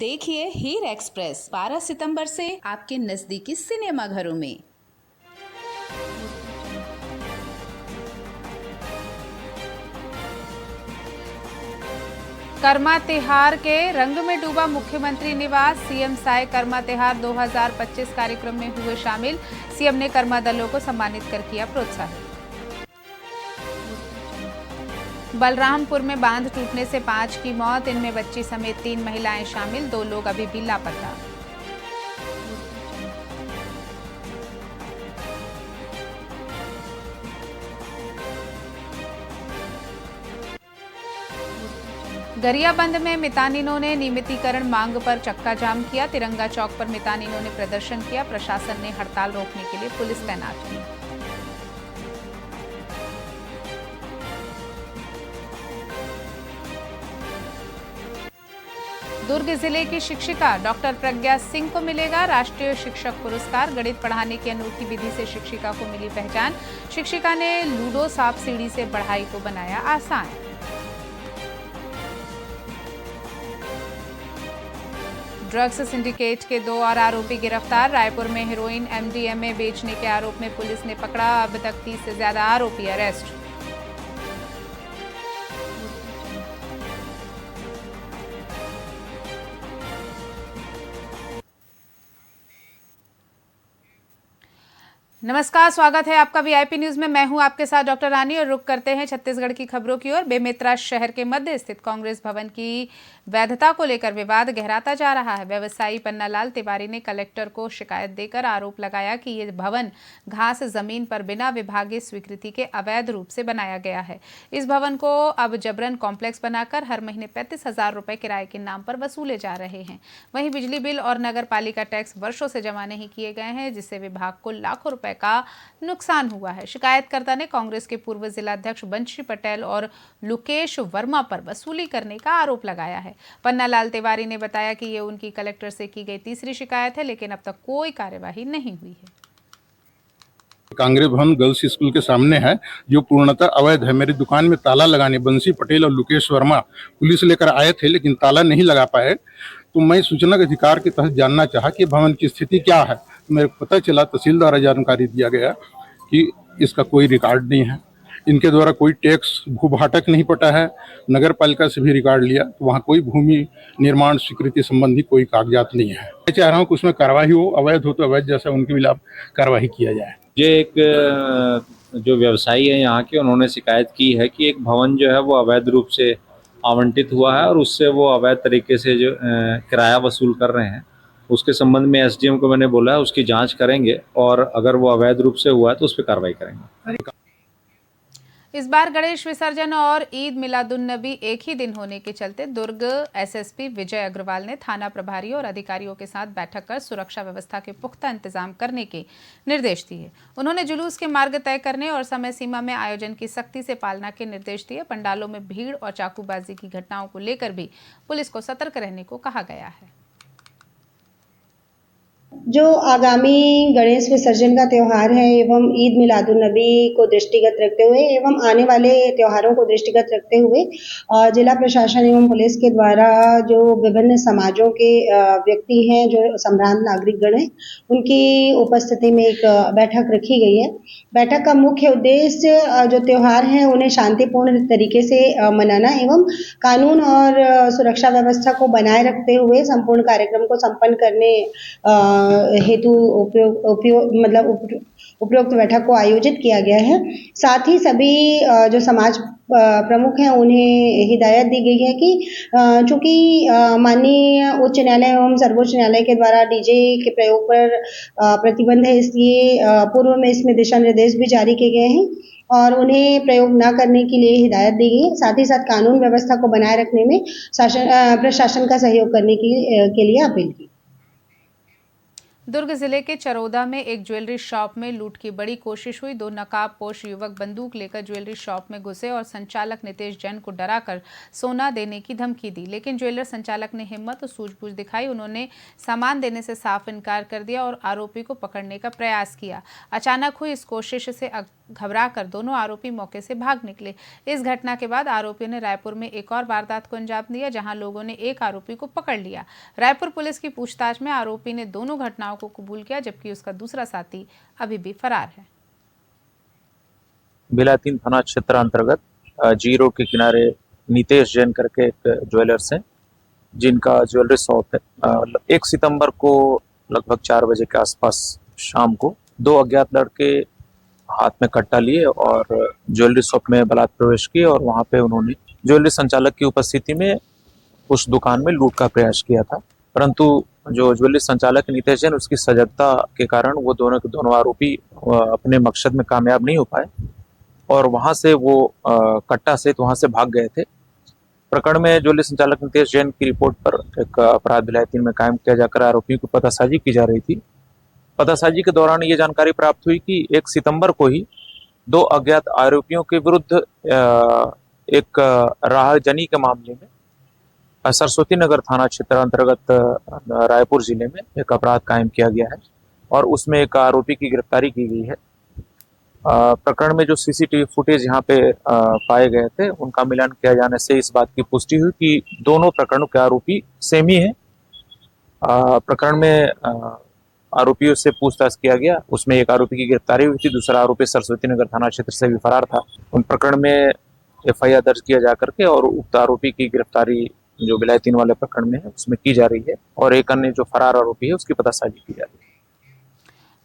देखिए हीर एक्सप्रेस 12 सितंबर से आपके नजदीकी सिनेमा घरों में। कर्मा तिहार के रंग में डूबा मुख्यमंत्री निवास। सीएम साय कर्मा तिहार 2025 कार्यक्रम में हुए शामिल। सीएम ने कर्मा दलों को सम्मानित कर किया प्रोत्साहित। बलरामपुर में बांध टूटने से 5 की मौत, इनमें बच्ची समेत 3 महिलाएं शामिल। 2 लोग अभी भी लापता। गरियाबंद में मितानिनों ने नियमितीकरण मांग पर चक्का जाम किया। तिरंगा चौक पर मितानिनों ने प्रदर्शन किया। प्रशासन ने हड़ताल रोकने के लिए पुलिस तैनात की। दुर्ग जिले की शिक्षिका डॉक्टर प्रज्ञा सिंह को मिलेगा राष्ट्रीय शिक्षक पुरस्कार। गणित पढ़ाने की अनूठी विधि से शिक्षिका को मिली पहचान। शिक्षिका ने लूडो सांप सीढ़ी से पढ़ाई को बनाया आसान। ड्रग्स सिंडिकेट के 2 और आरोपी गिरफ्तार। रायपुर में हेरोइन एमडीएमए बेचने के आरोप में पुलिस ने पकड़ा। अब तक 30 से ज्यादा आरोपी अरेस्ट। नमस्कार, स्वागत है आपका वीआईपी न्यूज में। मैं हूं आपके साथ डॉक्टर रानी और रुक करते हैं छत्तीसगढ़ की खबरों की ओर। बेमेतरा शहर के मध्य स्थित कांग्रेस भवन की वैधता को लेकर विवाद गहराता जा रहा है। व्यवसायी पन्नालाल तिवारी ने कलेक्टर को शिकायत देकर आरोप लगाया कि ये भवन घास जमीन पर बिना विभागीय स्वीकृति के अवैध रूप से बनाया गया है। इस भवन को अब जबरन कॉम्प्लेक्स बनाकर हर महीने 35,000 रुपए किराए के नाम पर वसूले जा रहे हैं। वहीं बिजली बिल और नगर पालिका टैक्स वर्षों से जमा नहीं किए गए हैं, जिससे विभाग को लाखों रुपए का नुकसान हुआ है। शिकायतकर्ता ने कांग्रेस के पूर्व जिलाध्यक्ष बंशी पटेल और लुकेश वर्मा पर वसूली करने का आरोप लगाया है। पन्नालाल तिवारी ने बताया कि ये उनकी कलेक्टर से की गई तीसरी शिकायत है, लेकिन अब तक कोई कार्यवाही नहीं हुई है। कांग्रेस भवन गर्ल्स स्कूल के सामने है, जो पूर्णतः अवैध है। मेरी दुकान में ताला लगाने बंशी पटेल और लुकेश वर्मा पुलिस लेकर आए थे, लेकिन ताला नहीं लगा पाए। तो मैं सूचना के अधिकार के तहत जानना चाहा कि भवन की स्थिति क्या है। मेरे को पता चला, तहसील द्वारा जानकारी दिया गया कि इसका कोई रिकॉर्ड नहीं है, इनके द्वारा कोई टैक्स भूभाटक नहीं पटा है। नगर पालिका से भी रिकॉर्ड लिया तो वहाँ कोई भूमि निर्माण स्वीकृति संबंधी कोई कागजात नहीं है। मैं चाह रहा हूँ कि उसमें कार्रवाई हो, अवैध हो तो अवैध जैसा उनके खिलाफ कार्रवाई किया जाए। ये एक जो व्यवसायी है यहाँ के, उन्होंने शिकायत की है कि एक भवन जो है वो अवैध रूप से आवंटित हुआ है और उससे वो अवैध तरीके से जो किराया वसूल कर रहे हैं। उसके संबंध में एसडीएम को मैंने बोला है, उसकी जांच करेंगे और अगर वो अवैध रूप से हुआ है तो उस पर कार्रवाई करेंगे। इस बार गणेश विसर्जन और ईद मिलादुन्नबी एक ही दिन होने के चलते दुर्ग एसएसपी विजय अग्रवाल ने थाना प्रभारी और अधिकारियों के साथ बैठक कर सुरक्षा व्यवस्था के पुख्ता इंतजाम करने के निर्देश दिए। उन्होंने जुलूस के मार्ग तय करने और समय सीमा में आयोजन की सख्ती से पालना के निर्देश दिए। पंडालों में भीड़ और चाकूबाजी की घटनाओं को लेकर भी पुलिस को सतर्क रहने को कहा गया है। जो आगामी गणेश विसर्जन का त्यौहार है एवं ईद मिलादुन्नबी को दृष्टिगत रखते हुए एवं आने वाले त्योहारों को दृष्टिगत रखते हुए जिला प्रशासन एवं पुलिस के द्वारा जो विभिन्न समाजों के व्यक्ति हैं, जो संभ्रांत नागरिकगण हैं, उनकी उपस्थिति में एक बैठक रखी गई है। बैठक का मुख्य उद्देश्य जो त्योहार है उन्हें शांतिपूर्ण तरीके से मनाना एवं कानून और सुरक्षा व्यवस्था को बनाए रखते हुए संपूर्ण कार्यक्रम को संपन्न करने हेतु उपयुक्त बैठक को आयोजित किया गया है। साथ ही सभी जो समाज प्रमुख हैं उन्हें हिदायत दी गई है कि चूंकि माननीय उच्च न्यायालय एवं सर्वोच्च न्यायालय के द्वारा डीजे के प्रयोग पर प्रतिबंध है, इसलिए पूर्व में इसमें दिशा निर्देश भी जारी किए गए हैं और उन्हें प्रयोग न करने के लिए हिदायत दी गई है। साथ ही साथ कानून व्यवस्था को बनाए रखने में प्रशासन का सहयोग करने के लिए अपील की। दुर्ग जिले के चरोदा में एक ज्वेलरी शॉप में लूट की बड़ी कोशिश हुई। 2 नकाबपोश युवक बंदूक लेकर ज्वेलरी शॉप में घुसे और संचालक नितेश जैन को डराकर सोना देने की धमकी दी, लेकिन ज्वेलर संचालक ने हिम्मत और सूझबूझ दिखाई। उन्होंने सामान देने से साफ इनकार कर दिया और आरोपी को पकड़ने का प्रयास किया। अचानक हुई इस कोशिश से घबराकर दोनों आरोपी मौके से भाग निकले। इस घटना के बाद आरोपियों ने रायपुर में एक और वारदात को अंजाम दिया, जहां लोगों ने एक आरोपी को पकड़ लिया। रायपुर पुलिस की पूछताछ में आरोपी ने दोनों घटनाओं को कबूल किया, जबकि उसका दूसरा साथी अभी भी फरार है। बिलातीन थाना क्षेत्र अंतर्गत जी रोड के किनारे नितेश जैन करके एक ज्वेलर्स हैं, जिनका ज्वेलरी शॉप है। 1 सितंबर को लगभग 4 बजे के आसपास शाम को 2 अज्ञात लड़के हाथ में कट्टा लिए और ज्वेलरी शॉप में बलात् प्रवेश किए और वहां पे उन्होंने ज्वेलरी संचालक की उपस्थिति में उस दुकान में लूट का प्रयास किया था। परंतु जो ज्वेलरी संचालक नितेश जैन, उसकी सजगता के कारण वो दोनों आरोपी अपने मकसद में कामयाब नहीं हो पाए और वहां से वो कट्टा सहित वहां से भाग गए थे। प्रकरण में ज्वेलरी संचालक नितेश जैन की रिपोर्ट पर एक अपराध विलायतीन में कायम किया जाकर आरोपियों की पतासाजी की जा रही थी। पतासाजी के दौरान ये जानकारी प्राप्त हुई कि 1 सितंबर को ही 2 अज्ञात आरोपियों के विरुद्ध एक राहजनी के मामले में सरस्वती नगर थाना क्षेत्र अंतर्गत रायपुर जिले में एक अपराध कायम किया गया है और उसमें एक आरोपी की गिरफ्तारी की गई है। प्रकरण में जो सीसीटीवी फुटेज यहाँ पे पाए गए थे, उनका मिलान किया जाने से इस बात की पुष्टि हुई कि दोनों प्रकरणों के आरोपी सेम ही हैं। प्रकरण में आरोपियों से पूछताछ किया गया, उसमें एक आरोपी की गिरफ्तारी हुई थी, दूसरा आरोपी सरस्वती नगर थाना क्षेत्र से भी फरार था। उन प्रकरण में FIR दर्ज किया जा करके और उक्त आरोपी की गिरफ्तारी जो विलायतीन वाले प्रकरण में है उसमें की जा रही है और एक अन्य जो फरार आरोपी है उसकी पतासाजी की जा रही है।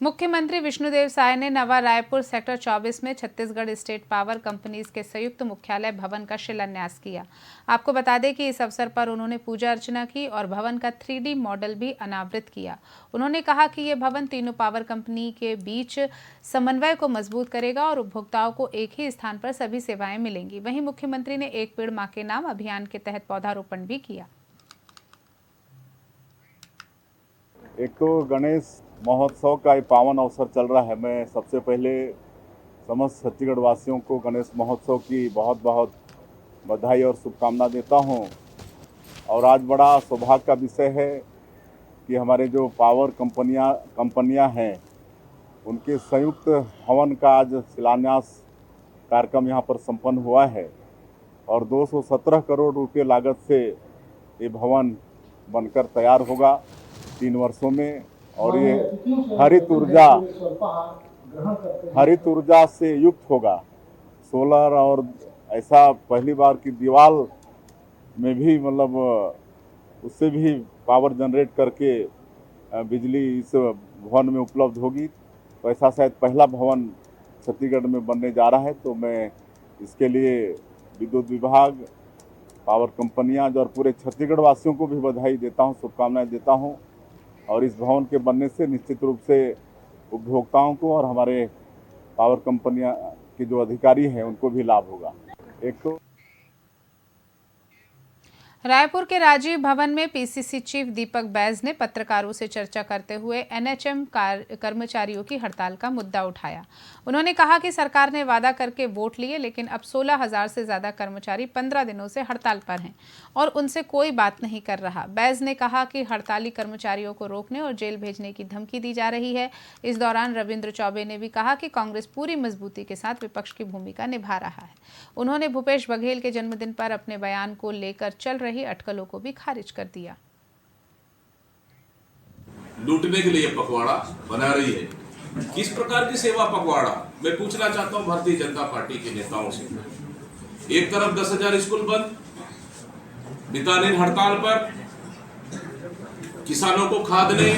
मुख्यमंत्री विष्णुदेव साय ने नवा रायपुर सेक्टर 24 में छत्तीसगढ़ स्टेट पावर कंपनीज के संयुक्त मुख्यालय भवन का शिलान्यास किया। आपको बता दें कि इस अवसर पर उन्होंने पूजा अर्चना की और भवन का 3D मॉडल भी अनावृत किया। उन्होंने कहा कि यह भवन तीनों पावर कंपनी के बीच समन्वय को मजबूत करेगा और उपभोक्ताओं को एक ही स्थान पर सभी सेवाएं मिलेंगी। वहीं मुख्यमंत्री ने एक पेड़ मां के नाम अभियान के तहत पौधारोपण भी किया। एक तो गणेश महोत्सव का एक पावन अवसर चल रहा है। मैं सबसे पहले समस्त छत्तीसगढ़ वासियों को गणेश महोत्सव की बहुत बहुत बधाई और शुभकामना देता हूं। और आज बड़ा सौभाग्य का विषय है कि हमारे जो पावर कंपनियां हैं, उनके संयुक्त भवन का आज शिलान्यास कार्यक्रम यहां पर संपन्न हुआ है और 217 करोड़ रुपये लागत से ये भवन बनकर तैयार होगा 3 वर्षों में। और ये हरित ऊर्जा से युक्त होगा, सोलर और ऐसा पहली बार की दीवार में भी मतलब उससे भी पावर जनरेट करके बिजली इस भवन में उपलब्ध होगी। तो ऐसा शायद पहला भवन छत्तीसगढ़ में बनने जा रहा है। तो मैं इसके लिए विद्युत विभाग, पावर कंपनियां और पूरे छत्तीसगढ़ वासियों को भी बधाई देता हूं, शुभकामनाएं देता हूं। और इस भवन के बनने से निश्चित रूप से उपभोक्ताओं को और हमारे पावर कंपनियां के जो अधिकारी हैं उनको भी लाभ होगा। एक तो रायपुर के राजीव भवन में पीसीसी चीफ दीपक बैज ने पत्रकारों से चर्चा करते हुए एनएचएम कर्मचारियों की हड़ताल का मुद्दा उठाया। उन्होंने कहा कि सरकार ने वादा करके वोट लिए, लेकिन अब 16,000 से ज्यादा कर्मचारी 15 दिनों से हड़ताल पर हैं और उनसे कोई बात नहीं कर रहा। बैज ने कहा कि हड़ताली कर्मचारियों को रोकने और जेल भेजने की धमकी दी जा रही है। इस दौरान रविंद्र चौबे ने भी कहा कि कांग्रेस पूरी मजबूती के साथ विपक्ष की भूमिका निभा रहा है। उन्होंने भूपेश बघेल के जन्मदिन पर अपने बयान को लेकर चल रही अटकलों को भी खारिज कर दिया। लूटने के लिए पखवाड़ा बना रही है। किस प्रकार की सेवा पखवाड़ा, मैं पूछना चाहता हूं भारतीय जनता पार्टी के नेताओं से। एक तरफ 10,000 स्कूल बंद, मितानिन हड़ताल पर, किसानों को खाद नहीं,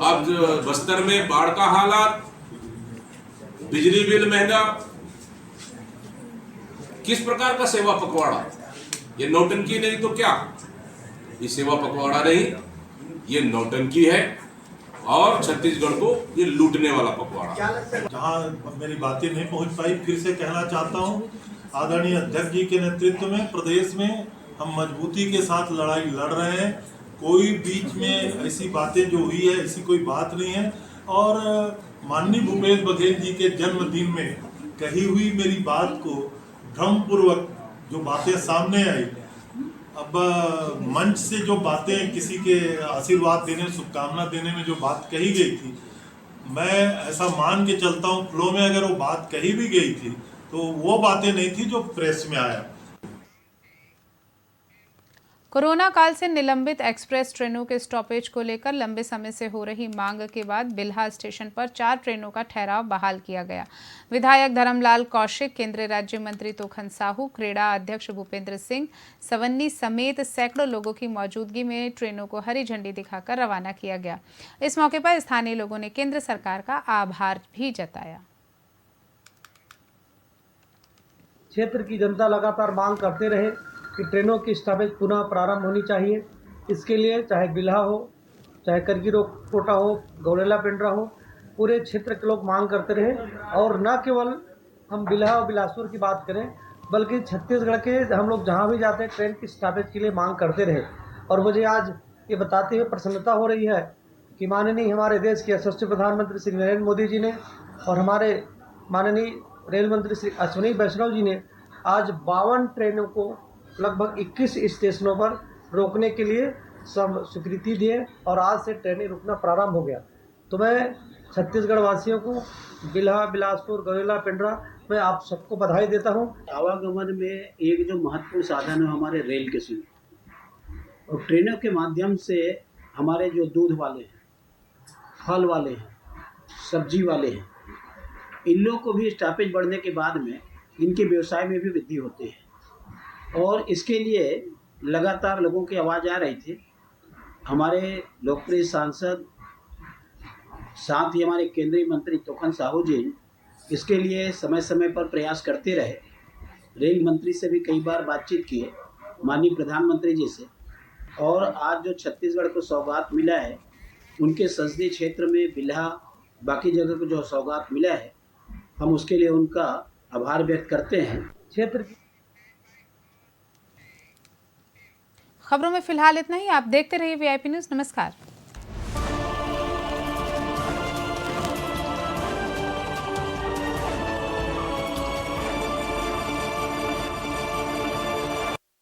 अब बस्तर में बाढ़ का हालात, बिजली बिल महंगा, किस प्रकार का सेवा पखवाड़ा? ये नौटंकी नहीं तो क्या? ये सेवा पखवाड़ा नहीं, ये नौटंकी है और छत्तीसगढ़ को ये लूटने वाला पखवाड़ा। जहां मेरी बातें नहीं पहुंच पाई, फिर से कहना चाहता हूं, आदरणीय अध्यक्ष जी के नेतृत्व में प्रदेश में हम मजबूती के साथ लड़ाई लड़ रहे हैं। कोई बीच में ऐसी बातें जो हुई है, ऐसी कोई बात नहीं है। और माननीय भूपेश बघेल जी के जन्मदिन में कही हुई मेरी बात को भ्रमपूर्वक जो बातें सामने आई, अब मंच से जो बातें किसी के आशीर्वाद देने, शुभकामना देने में जो बात कही गई थी, मैं ऐसा मान के चलता हूँ फ्लो में अगर वो बात कही भी गई थी तो वो बातें नहीं थी जो प्रेस में आया। कोरोना काल से निलंबित एक्सप्रेस ट्रेनों के स्टॉपेज को लेकर लंबे समय से हो रही मांग के बाद बिल्हा स्टेशन पर 4 ट्रेनों का ठहराव बहाल किया गया। विधायक धर्मलाल कौशिक, केंद्रीय राज्य मंत्री तोखन साहू, क्रेडा अध्यक्ष भूपेंद्र सिंह सवन्नी समेत सैकड़ों लोगों की मौजूदगी में ट्रेनों को हरी झंडी दिखाकर रवाना किया गया। इस मौके पर स्थानीय लोगों ने केंद्र सरकार का आभार भी जताया। क्षेत्र की जनता लगातार मांग करते रहे कि ट्रेनों की स्टॉपेज पुनः प्रारंभ होनी चाहिए। इसके लिए चाहे बिल्हा हो, चाहे करगिरो कोटा हो, गौरेला पेंड्रा हो, पूरे क्षेत्र के लोग मांग करते रहे। और न केवल हम बिल्हा और बिलासपुर की बात करें, बल्कि छत्तीसगढ़ के हम लोग जहाँ भी जाते हैं ट्रेन की स्टॉपेज के लिए मांग करते रहे। और मुझे आज ये बताते हुए प्रसन्नता हो रही है कि माननीय हमारे देश के यशस्वी प्रधानमंत्री श्री नरेंद्र मोदी जी ने और हमारे माननीय रेल मंत्री श्री अश्विनी वैष्णव जी ने आज 52 ट्रेनों को लगभग 21 स्टेशनों पर रोकने के लिए स्वीकृति दिए और आज से ट्रेनें रुकना प्रारंभ हो गया। तो मैं छत्तीसगढ़ वासियों को बिल्हा, बिलासपुर, गौरेला, पेंड्रा मैं आप सबको बधाई देता हूं। आवागमन में एक जो महत्वपूर्ण साधन है हमारे रेल के सिंह और ट्रेनों के माध्यम से हमारे जो दूध वाले हैं, फल वाले हैं, सब्जी वाले हैं, इन लोगों को भी स्टॉपेज बढ़ने के बाद में इनके व्यवसाय में भी वृद्धि होती है। और इसके लिए लगातार लोगों की आवाज़ आ रही थी। हमारे लोकप्रिय सांसद साथ ही हमारे केंद्रीय मंत्री तोखन साहू जी इसके लिए समय समय पर प्रयास करते रहे। रेल मंत्री से भी कई बार बातचीत की है, माननीय प्रधानमंत्री जी से। और आज जो छत्तीसगढ़ को सौगात मिला है, उनके संसदीय क्षेत्र में बिल्हा, बाकी जगह को जो सौगात मिला है, हम उसके लिए उनका आभार व्यक्त करते हैं। क्षेत्र की खबरों में फिलहाल इतना ही। आप देखते रहिए VIP न्यूज़। नमस्कार।